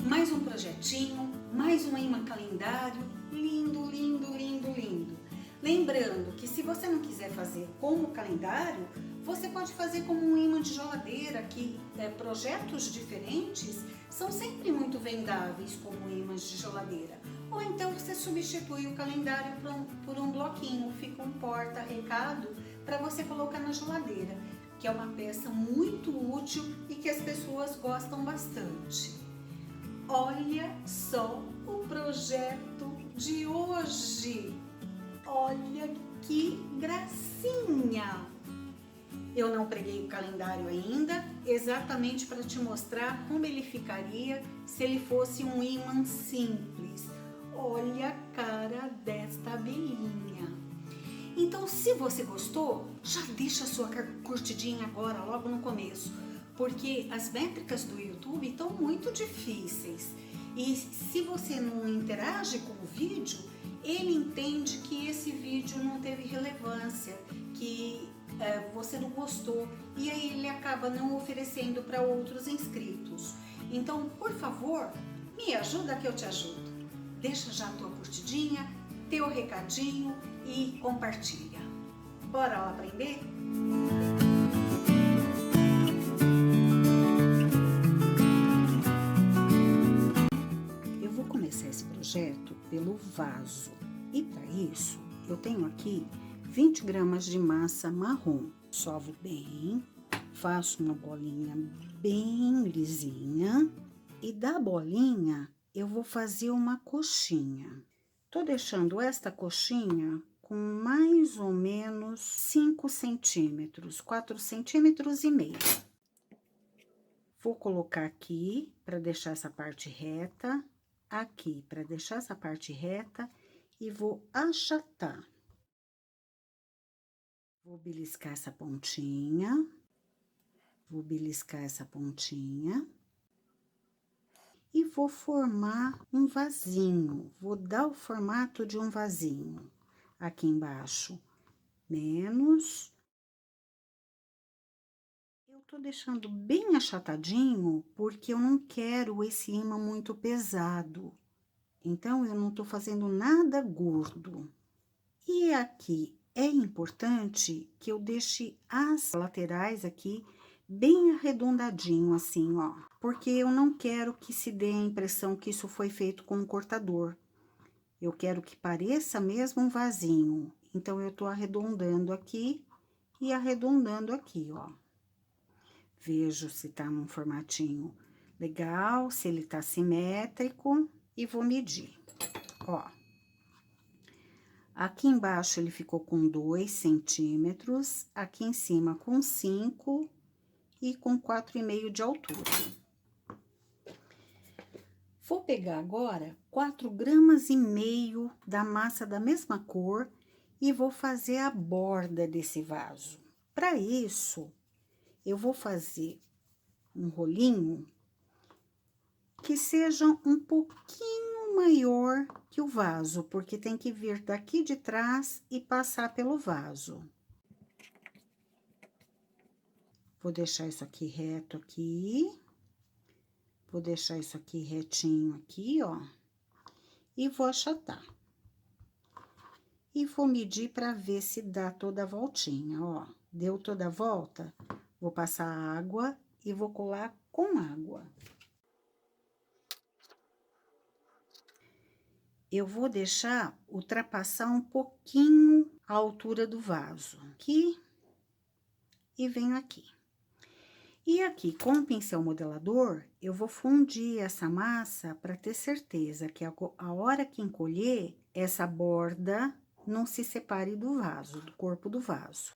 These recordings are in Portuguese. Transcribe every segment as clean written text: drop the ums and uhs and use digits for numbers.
Mais um projetinho, mais um imã calendário, lindo, lindo, lindo, lindo. Lembrando que se você não quiser fazer como calendário, você pode fazer como um imã de geladeira, que projetos diferentes são sempre muito vendáveis como imãs de geladeira. Ou então você substitui o calendário por um bloquinho, fica um porta-recado para você colocar na geladeira, que é uma peça muito útil e que as pessoas gostam bastante. Olha só o projeto de hoje! Olha que gracinha! Eu não preguei o calendário ainda, exatamente para te mostrar como ele ficaria se ele fosse um ímã simples. Olha a cara desta abelhinha! Então, se você gostou, já deixa a sua curtidinha agora, logo no começo, porque as métricas do YouTube estão muito difíceis. E se você não interage com o vídeo, ele entende que esse vídeo não teve relevância, que você não gostou, e aí ele acaba não oferecendo para outros inscritos. Então, por favor, me ajuda que eu te ajudo. Deixa já a tua curtidinha, teu recadinho e compartilha. Bora lá aprender? Eu vou começar esse projeto pelo vaso. E para isso, eu tenho aqui 20 gramas de massa marrom. Sovo bem, faço uma bolinha bem lisinha e da bolinha eu vou fazer uma coxinha. Tô deixando esta coxinha com mais ou menos 5 centímetros, 4 centímetros e meio. Vou colocar aqui para deixar essa parte reta, aqui para deixar essa parte reta e vou achatar. Vou beliscar essa pontinha, vou beliscar essa pontinha e vou formar um vasinho. Vou dar o formato de um vasinho. Aqui embaixo, menos. Eu tô deixando bem achatadinho, porque eu não quero esse imã muito pesado. Então, eu não tô fazendo nada gordo. E aqui é importante que eu deixe as laterais aqui bem arredondadinho, assim, ó. Porque eu não quero que se dê a impressão que isso foi feito com um cortador. Eu quero que pareça mesmo um vasinho. Então, eu tô arredondando aqui e arredondando aqui, ó. Vejo se tá num formatinho legal, se ele tá simétrico e vou medir, ó. Aqui embaixo ele ficou com 2 centímetros, aqui em cima com 5 e com 4,5 de altura. Vou pegar agora 4,5 gramas da massa da mesma cor e vou fazer a borda desse vaso. Para isso, eu vou fazer um rolinho que seja um pouquinho maior que o vaso, porque tem que vir daqui de trás e passar pelo vaso. Vou deixar isso aqui reto aqui. Vou deixar isso aqui retinho aqui, ó. E vou achatar. E vou medir para ver se dá toda a voltinha, ó. Deu toda a volta? Vou passar água e vou colar com água. Eu vou deixar ultrapassar um pouquinho a altura do vaso. Aqui. E venho aqui. E aqui, com o pincel modelador, eu vou fundir essa massa para ter certeza que a hora que encolher, essa borda não se separe do vaso, do corpo do vaso.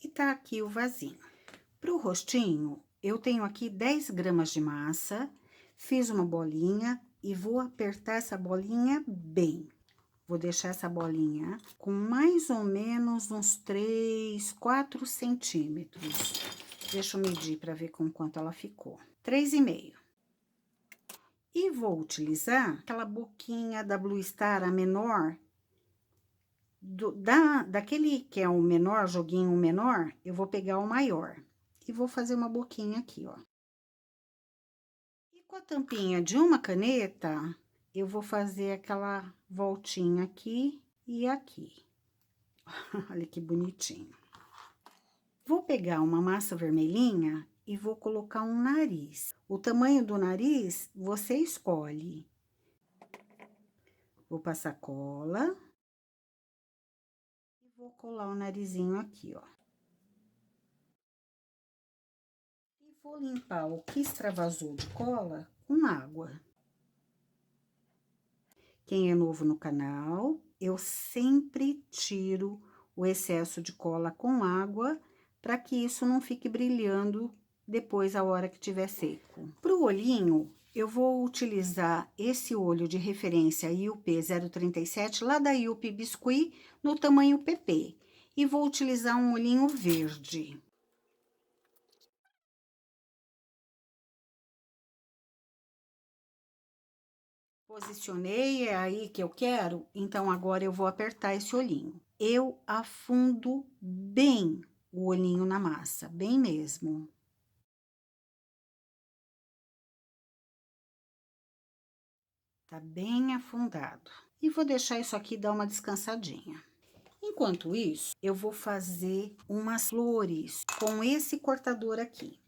E tá aqui o vasinho. Pro rostinho, eu tenho aqui 10 gramas de massa, fiz uma bolinha e vou apertar essa bolinha bem. Vou deixar essa bolinha com mais ou menos uns 3, 4 centímetros. Deixa eu medir para ver com quanto ela ficou. 3,5. E vou utilizar aquela boquinha da Blue Star, a menor. Daquele que é o menor, joguinho menor, eu vou pegar o maior. e vou fazer uma boquinha aqui, ó. E com a tampinha de uma caneta, eu vou fazer aquela voltinha aqui e aqui. Olha que bonitinho. Vou pegar uma massa vermelhinha e vou colocar um nariz. O tamanho do nariz, você escolhe. Vou passar cola. E vou colar o narizinho aqui, ó. E vou limpar o que extravasou de cola com água. Quem é novo no canal, eu sempre tiro o excesso de cola com água, para que isso não fique brilhando depois a hora que tiver seco. Para o olhinho, eu vou utilizar esse olho de referência IUP 037, lá da IUP Biscuit, no tamanho PP. E vou utilizar um olhinho verde. Posicionei, é aí que eu quero, então agora eu vou apertar esse olhinho. Eu afundo bem o olhinho na massa, bem mesmo. Tá bem afundado. E vou deixar isso aqui dar uma descansadinha. Enquanto isso, eu vou fazer umas flores com esse cortador aqui.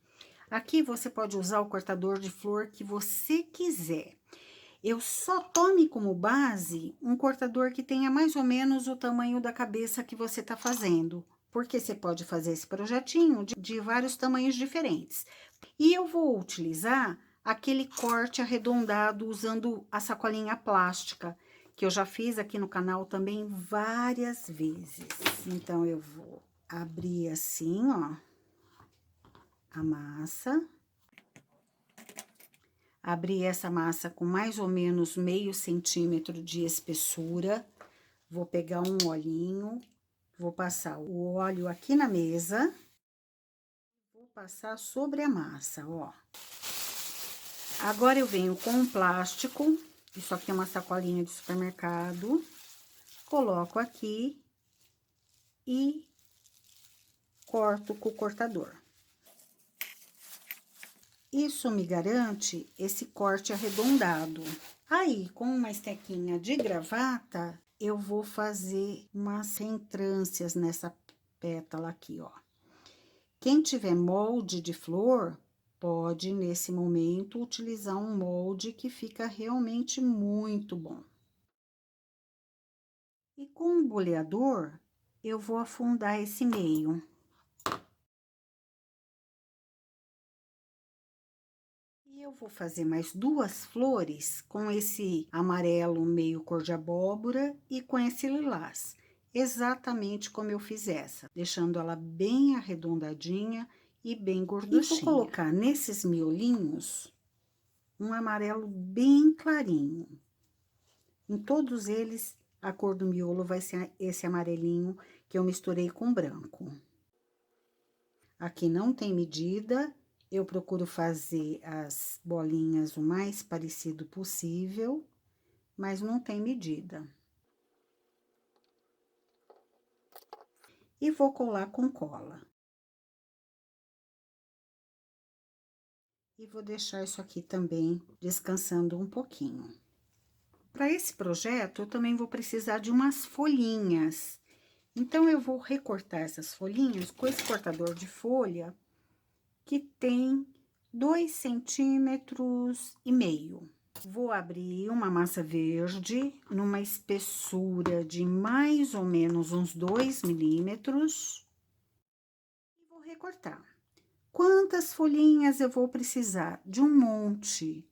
Aqui você pode usar o cortador de flor que você quiser. Eu só tome como base um cortador que tenha mais ou menos o tamanho da cabeça que você tá fazendo, porque você pode fazer esse projetinho de vários tamanhos diferentes. E eu vou utilizar aquele corte arredondado usando a sacolinha plástica, que eu já fiz aqui no canal também várias vezes. Então, eu vou abrir assim, ó, a massa. Abri essa massa com mais ou menos meio centímetro de espessura. Vou pegar um olhinho, vou passar o óleo aqui na mesa. Vou passar sobre a massa, ó. Agora eu venho com um plástico, isso aqui é uma sacolinha de supermercado. Coloco aqui e corto com o cortador. Isso me garante esse corte arredondado. Aí, com uma estequinha de gravata, eu vou fazer umas reentrâncias nessa pétala aqui, ó. Quem tiver molde de flor, pode, nesse momento, utilizar um molde que fica realmente muito bom. E com o boleador, eu vou afundar esse meio. E eu vou fazer mais duas flores com esse amarelo meio cor de abóbora e com esse lilás. Exatamente como eu fiz essa, deixando ela bem arredondadinha e bem gorduchinha. E vou colocar nesses miolinhos um amarelo bem clarinho. Em todos eles, a cor do miolo vai ser esse amarelinho que eu misturei com branco. Aqui não tem medida. Eu procuro fazer as bolinhas o mais parecido possível, mas não tem medida. E vou colar com cola. E vou deixar isso aqui também descansando um pouquinho. Para esse projeto, eu também vou precisar de umas folhinhas. Então, eu vou recortar essas folhinhas com esse cortador de folha, que tem 2,5 centímetros. Vou abrir uma massa verde numa espessura de mais ou menos uns 2 milímetros e vou recortar. Quantas folhinhas eu vou precisar? De um monte.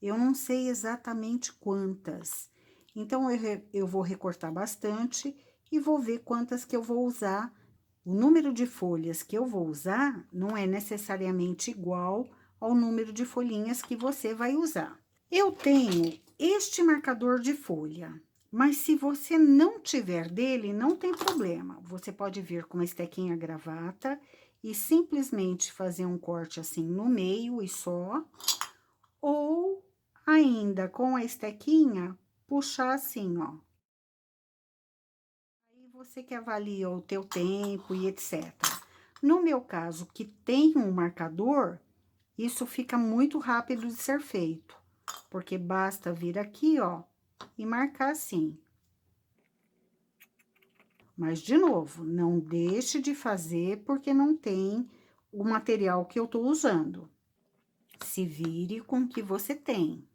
Eu não sei exatamente quantas. Então, eu vou recortar bastante e vou ver quantas que eu vou usar. O número de folhas que eu vou usar não é necessariamente igual ao número de folhinhas que você vai usar. Eu tenho este marcador de folha, mas se você não tiver dele, não tem problema. Você pode vir com uma estequinha gravata e simplesmente fazer um corte assim no meio e só, ou ainda com a estequinha, puxar assim, ó. Aí você que avalia o teu tempo e etc. No meu caso, que tem um marcador, isso fica muito rápido de ser feito, porque basta vir aqui, ó, e marcar assim. Mas, de novo, não deixe de fazer porque não tem o material que eu tô usando. Se vire com o que você tem.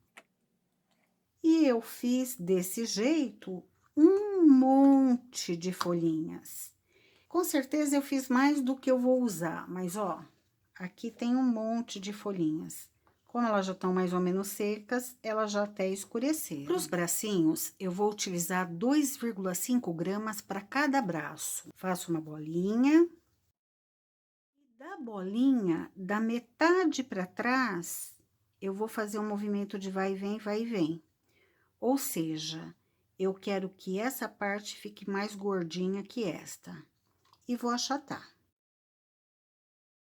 E eu fiz desse jeito um monte de folhinhas. Com certeza eu fiz mais do que eu vou usar, mas ó, aqui tem um monte de folhinhas. Como elas já estão mais ou menos secas, elas já até escureceram. Para os bracinhos, eu vou utilizar 2,5 gramas para cada braço. Faço uma bolinha. E da bolinha, da metade para trás, eu vou fazer um movimento de vai e vem, vai e vem. Ou seja, eu quero que essa parte fique mais gordinha que esta. E vou achatar.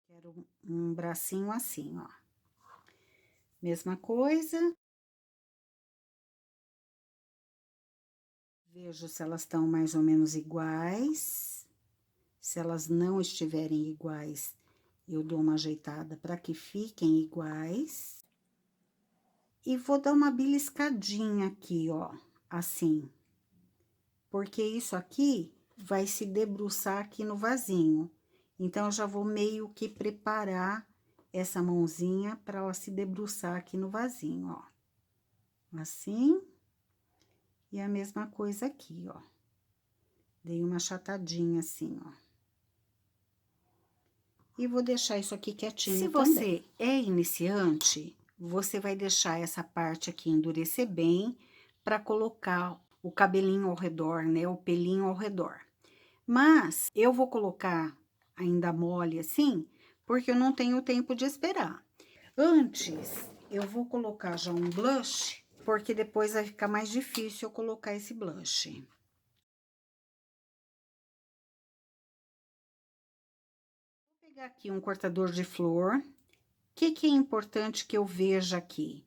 Quero um bracinho assim, ó. Mesma coisa. Vejo se elas estão mais ou menos iguais. Se elas não estiverem iguais, eu dou uma ajeitada para que fiquem iguais. E vou dar uma beliscadinha aqui, ó, assim. Porque isso aqui vai se debruçar aqui no vasinho. Então, eu já vou meio que preparar essa mãozinha para ela se debruçar aqui no vasinho, ó. Assim. E a mesma coisa aqui, ó. Dei uma achatadinha assim, ó. E vou deixar isso aqui quietinho. Se você é iniciante, você vai deixar essa parte aqui endurecer bem para colocar o cabelinho ao redor, né? O pelinho ao redor. Mas eu vou colocar ainda mole assim, porque eu não tenho tempo de esperar. Antes, eu vou colocar já um blush, porque depois vai ficar mais difícil eu colocar esse blush. Vou pegar aqui um cortador de flor. O que é importante que eu veja aqui?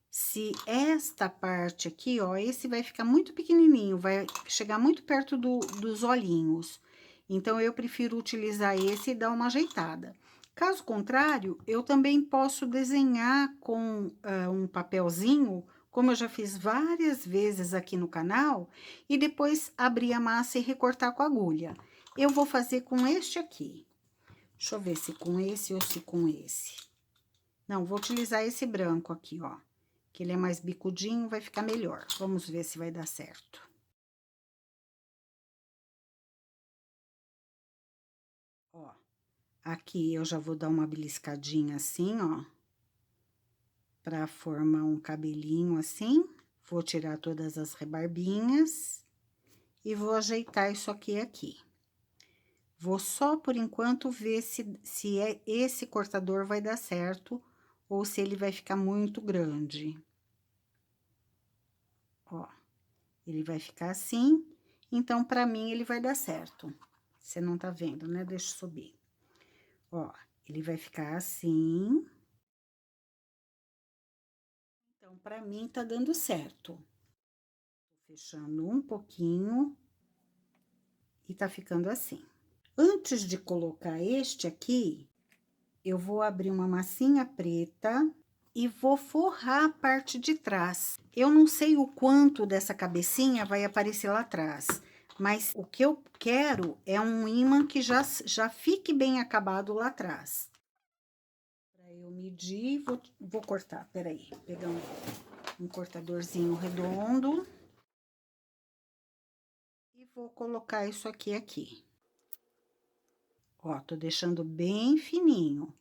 Se esta parte aqui, ó, esse vai ficar muito pequenininho, vai chegar muito perto dos olhinhos. Então, eu prefiro utilizar esse e dar uma ajeitada. Caso contrário, eu também posso desenhar com um papelzinho, como eu já fiz várias vezes aqui no canal, e depois abrir a massa e recortar com a agulha. Eu vou fazer com este aqui. Deixa eu ver se com esse ou se com esse. Não, vou utilizar esse branco aqui, ó. Que ele é mais bicudinho, vai ficar melhor. Vamos ver se vai dar certo. Ó, aqui eu já vou dar uma beliscadinha assim, ó. Pra formar um cabelinho assim. Vou tirar todas as rebarbinhas. E vou ajeitar isso aqui. Vou só, por enquanto, ver se esse cortador vai dar certo ou se ele vai ficar muito grande. Ó, ele vai ficar assim, então, pra mim, ele vai dar certo. Você não tá vendo, né? Deixa eu subir. Ó, ele vai ficar assim. Então, pra mim, tá dando certo. Tô fechando um pouquinho e tá ficando assim. Antes de colocar este aqui, eu vou abrir uma massinha preta e vou forrar a parte de trás. Eu não sei o quanto dessa cabecinha vai aparecer lá atrás, mas o que eu quero é um ímã que já fique bem acabado lá atrás. Para eu medir, vou cortar, peraí, pegar um cortadorzinho redondo. E vou colocar isso aqui. Ó, tô deixando bem fininho.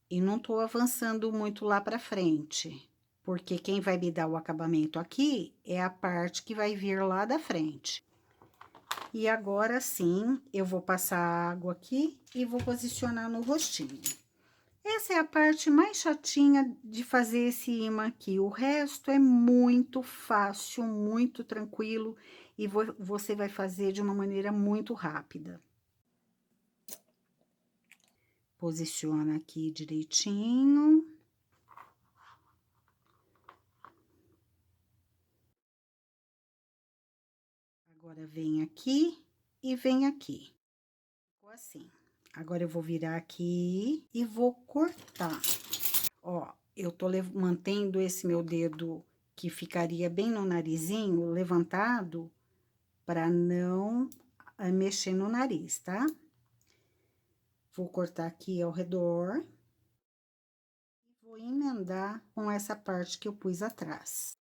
E não tô avançando muito lá pra frente, porque quem vai me dar o acabamento aqui é a parte que vai vir lá da frente. E agora sim, eu vou passar água aqui e vou posicionar no rostinho. Essa é a parte mais chatinha de fazer esse imã aqui. O resto é muito fácil, muito tranquilo e você vai fazer de uma maneira muito rápida. Posiciona aqui direitinho. Agora, vem aqui e vem aqui. Assim. Agora eu vou virar aqui e vou cortar. Ó, eu tô mantendo esse meu dedo que ficaria bem no narizinho levantado para não mexer no nariz, tá? Vou cortar aqui ao redor. Vou emendar com essa parte que eu pus atrás.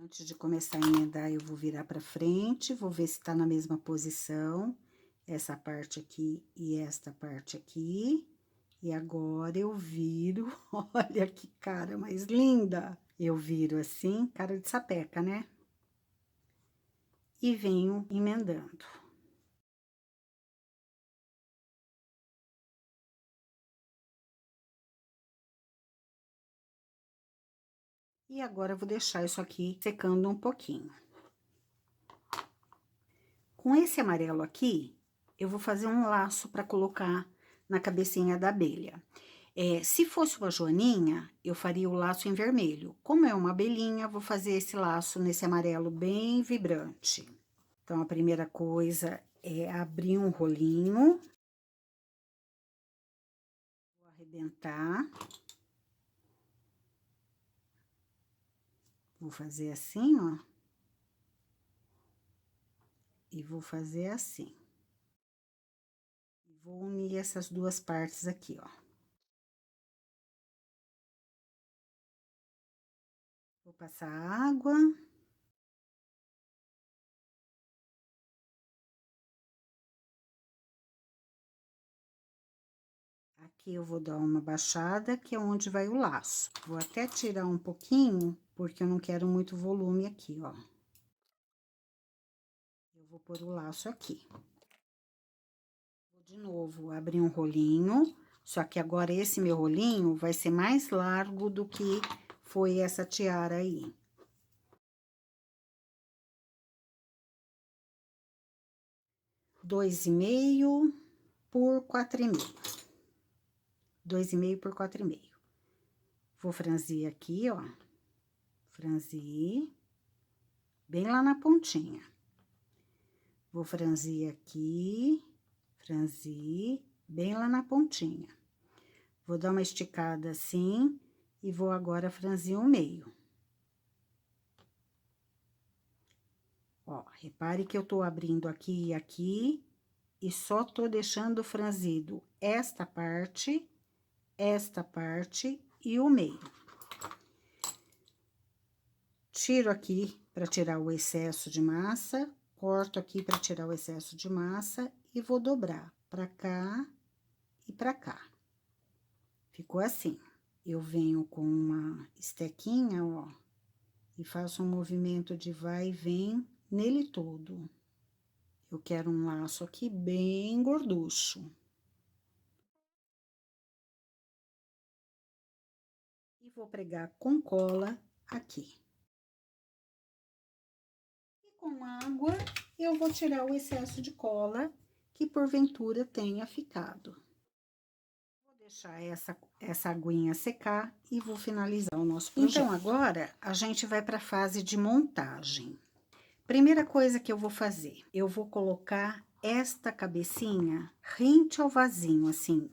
Antes de começar a emendar, eu vou virar para frente, vou ver se tá na mesma posição. Essa parte aqui e esta parte aqui. E agora eu viro, olha que cara mais linda! Eu viro assim, cara de sapeca, né? E venho emendando. E agora eu vou deixar isso aqui secando um pouquinho. Com esse amarelo aqui, eu vou fazer um laço para colocar na cabecinha da abelha. Se fosse uma joaninha, eu faria o laço em vermelho. Como é uma abelhinha, vou fazer esse laço nesse amarelo bem vibrante. Então, a primeira coisa é abrir um rolinho. Vou arrebentar. Vou fazer assim, ó. E vou fazer assim. Vou unir essas duas partes aqui, ó. Vou passar água. Aqui eu vou dar uma baixada, que é onde vai o laço. Vou até tirar um pouquinho, porque eu não quero muito volume aqui, ó. Eu vou pôr o laço aqui. Vou de novo abrir um rolinho, só que agora esse meu rolinho vai ser mais largo do que foi essa tiara aí. Dois e meio por 4,5. 2,5 por 4,5. Vou franzir aqui, ó. Franzir. Bem lá na pontinha. Vou franzir aqui. Franzir. Bem lá na pontinha. Vou dar uma esticada assim. E vou agora franzir o meio. Ó, repare que eu tô abrindo aqui e aqui. E só tô deixando franzido esta parte e o meio. Tiro aqui para tirar o excesso de massa, corto aqui para tirar o excesso de massa e vou dobrar para cá e para cá. Ficou assim. Eu venho com uma estequinha, ó, e faço um movimento de vai e vem nele todo. Eu quero um laço aqui bem gorducho. E vou pregar com cola aqui. E com água, eu vou tirar o excesso de cola que porventura tenha ficado. Vou deixar essa aguinha secar e vou finalizar o nosso projeto. Então, agora, a gente vai para a fase de montagem. Primeira coisa que eu vou fazer, eu vou colocar esta cabecinha rente ao vasinho, assim.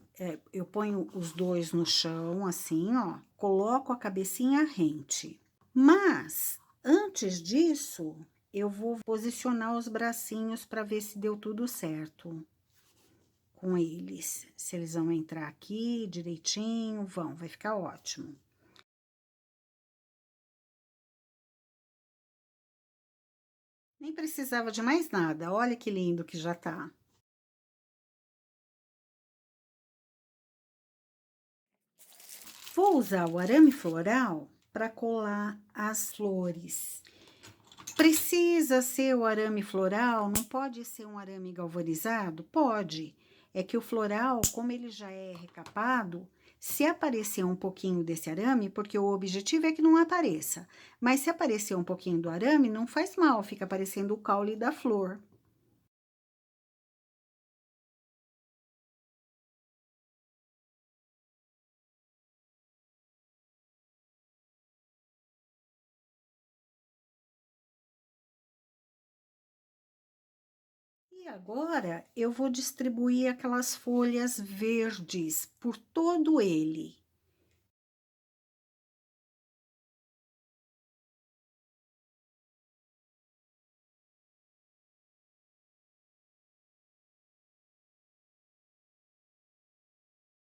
Eu ponho os dois no chão, assim, ó. Coloco a cabecinha rente. Mas, antes disso, eu vou posicionar os bracinhos para ver se deu tudo certo com eles. Se eles vão entrar aqui direitinho, vai ficar ótimo. Nem precisava de mais nada, olha que lindo que já tá. Vou usar o arame floral para colar as flores. Precisa ser o arame floral? Não pode ser um arame galvanizado? Pode. É que o floral, como ele já é recapado, se aparecer um pouquinho desse arame, porque o objetivo é que não apareça, mas se aparecer um pouquinho do arame, não faz mal, fica aparecendo o caule da flor. E agora eu vou distribuir aquelas folhas verdes por todo ele.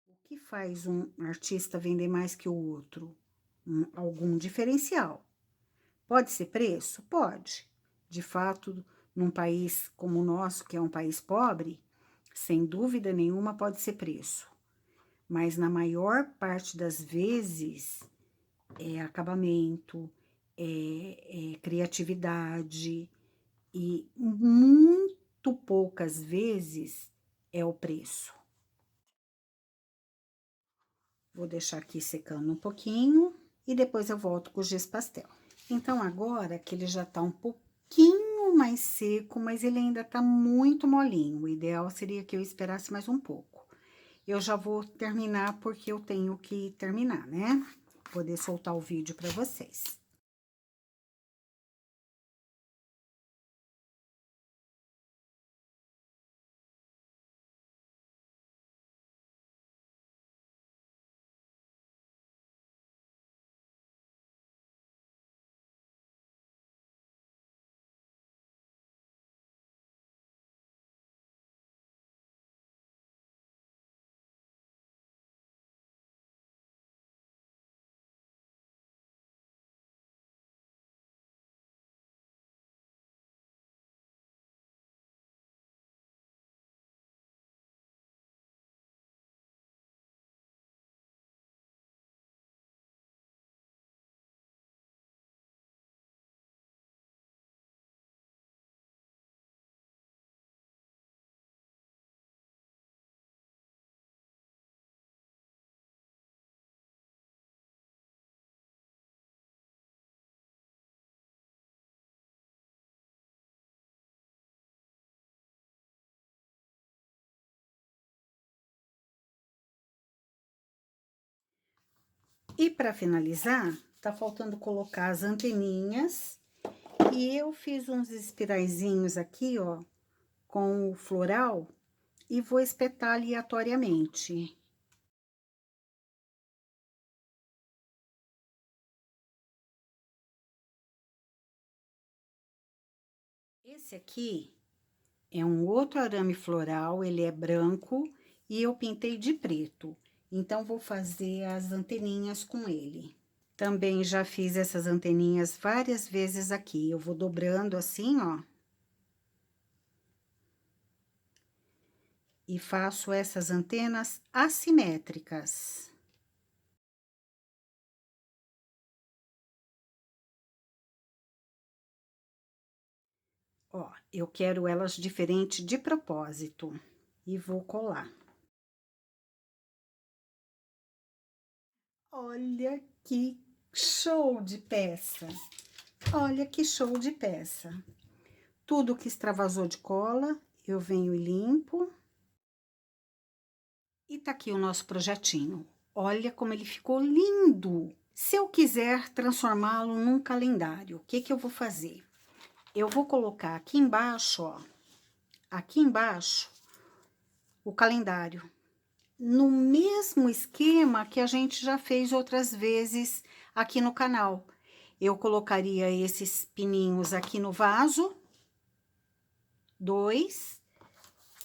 O que faz um artista vender mais que o outro? Algum diferencial. Pode ser preço? Pode. De fato, num país como o nosso, que é um país pobre, sem dúvida nenhuma pode ser preço. Mas na maior parte das vezes é acabamento, é criatividade e muito poucas vezes é o preço. Vou deixar aqui secando um pouquinho e depois eu volto com o giz pastel. Então, agora que ele já tá um pouquinho mais seco, mas ele ainda tá muito molinho. O ideal seria que eu esperasse mais um pouco. Eu já vou terminar porque eu tenho que terminar, né? Poder soltar o vídeo para vocês. E para finalizar, tá faltando colocar as anteninhas. E eu fiz uns espiraizinhos aqui, ó, com o floral e vou espetar aleatoriamente. Esse aqui é um outro arame floral, ele é branco e eu pintei de preto. Então, vou fazer as anteninhas com ele. Também já fiz essas anteninhas várias vezes aqui. Eu vou dobrando assim, ó. E faço essas antenas assimétricas. Ó, eu quero elas diferentes de propósito. E vou colar. Olha que show de peça! Olha que show de peça! Tudo que extravasou de cola, eu venho e limpo. E tá aqui o nosso projetinho. Olha como ele ficou lindo! Se eu quiser transformá-lo num calendário, o que que eu vou fazer? Eu vou colocar aqui embaixo, ó. Aqui embaixo, o calendário. No mesmo esquema que a gente já fez outras vezes aqui no canal. Eu colocaria esses pininhos aqui no vaso, 2,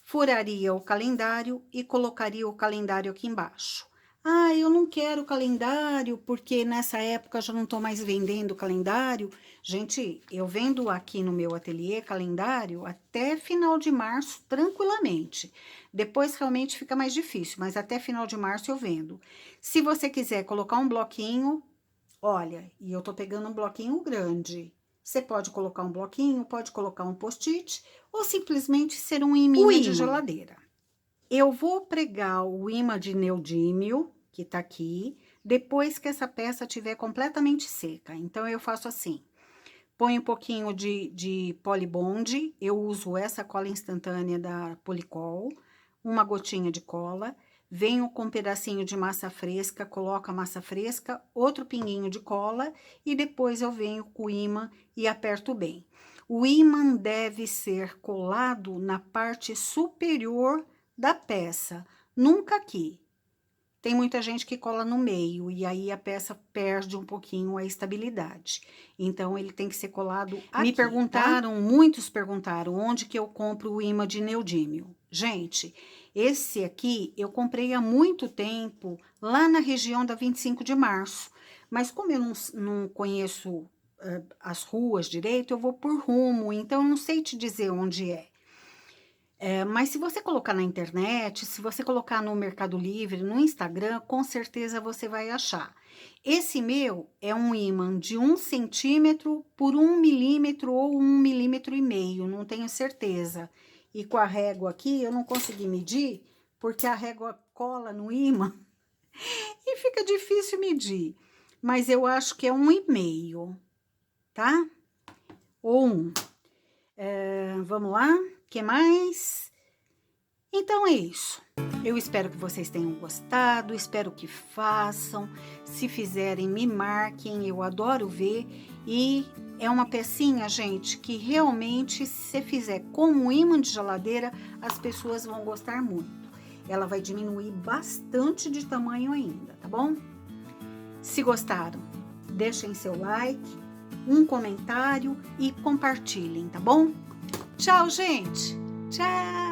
furaria o calendário e colocaria o calendário aqui embaixo. Ah, eu não quero calendário, porque nessa época já não tô mais vendendo calendário. Gente, eu vendo aqui no meu ateliê calendário até final de março, tranquilamente. Depois realmente fica mais difícil, mas até final de março eu vendo. Se você quiser colocar um bloquinho, olha, e eu tô pegando um bloquinho grande. Você pode colocar um bloquinho, pode colocar um post-it, ou simplesmente ser um imã de geladeira. Eu vou pregar o imã de neodímio, que tá aqui, depois que essa peça estiver completamente seca. Então, eu faço assim, ponho um pouquinho de Polibond, eu uso essa cola instantânea da Policol, uma gotinha de cola, venho com um pedacinho de massa fresca, coloco a massa fresca, outro pinguinho de cola, e depois eu venho com o imã e aperto bem. O ímã deve ser colado na parte superior da peça, nunca aqui. Tem muita gente que cola no meio e aí a peça perde um pouquinho a estabilidade. Então, ele tem que ser colado aqui, Me perguntaram, tá? Muitos perguntaram, onde que eu compro o ímã de neodímio. Gente, esse aqui eu comprei há muito tempo, lá na região da 25 de março. Mas como eu não conheço as ruas direito, eu vou por rumo, então eu não sei te dizer onde é. Mas se você colocar na internet, se você colocar no Mercado Livre, no Instagram, com certeza você vai achar. Esse meu é um ímã de 1 centímetro por 1 milímetro ou 1,5 milímetros, não tenho certeza. E com a régua aqui, eu não consegui medir, porque a régua cola no ímã e fica difícil medir. Mas eu acho que é 1,5, tá? Ou 1. Vamos lá? Que mais? Então é isso. Eu espero que vocês tenham gostado, espero que façam. Se fizerem, me marquem, eu adoro ver. E é uma pecinha, gente, que realmente, se você fizer como ímã de geladeira, as pessoas vão gostar muito. Ela vai diminuir bastante de tamanho ainda, tá bom? Se gostaram, deixem seu like, um comentário e compartilhem, tá bom? Tchau, gente! Tchau!